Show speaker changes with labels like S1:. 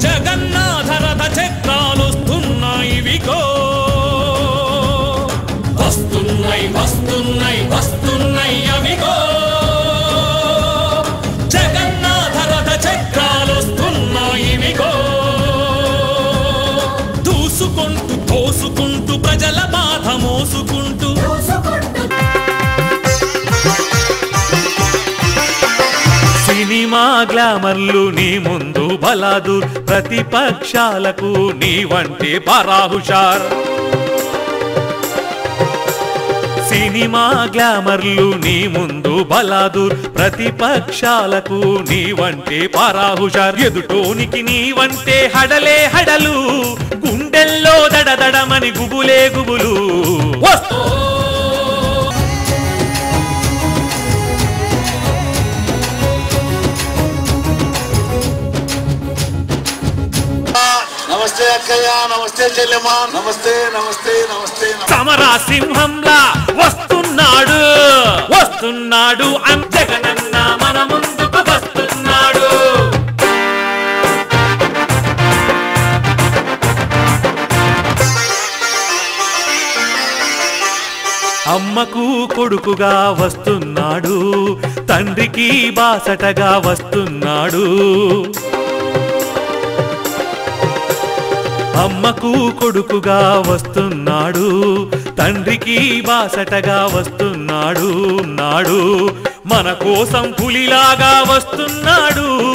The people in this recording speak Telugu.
S1: జగన్నాథ రథ చక్రాలొస్తున్నాయి విగో వస్తున్నాయి వస్తున్నాయి వస్తున్నాయి అవిగో జగన్నాథ రథ చక్రాలొస్తున్నాయి విగో దూసుకుంటూ తోసుకుంటూ ప్రజల బాధ మోసుకుంటూ సినిమా గ్లామర్లు నీ ముందు బలాదూర్ ప్రతిపక్షాలకు నీ వంటి పరాహుషార్ సినిమా గ్లామర్లు నీ ముందు బలాదూర్ ప్రతిపక్షాలకు నీ వంటి పరాహుషార్ ఎదుటోనికి నీ వంటే హడలే హడలు గుండెల్లో దడదడమని గుబులే గుబులు
S2: నమస్తే అక్కయ్య నమస్తే చెల్లెమ్మా నమస్తే నమస్తే నమస్తే
S1: సమరా సింహంలా వస్తున్నాడు వస్తున్నాడు జగనన్న మన ముందుకు వస్తున్నాడు అమ్మకు కొడుకుగా వస్తున్నాడు తండ్రికి బాసటగా వస్తున్నాడు అమ్మకు కొడుకుగా వస్తున్నాడు తండ్రికి బాసటగా వస్తున్నాడు నాడు మన కోసం పులిలాగా వస్తున్నాడు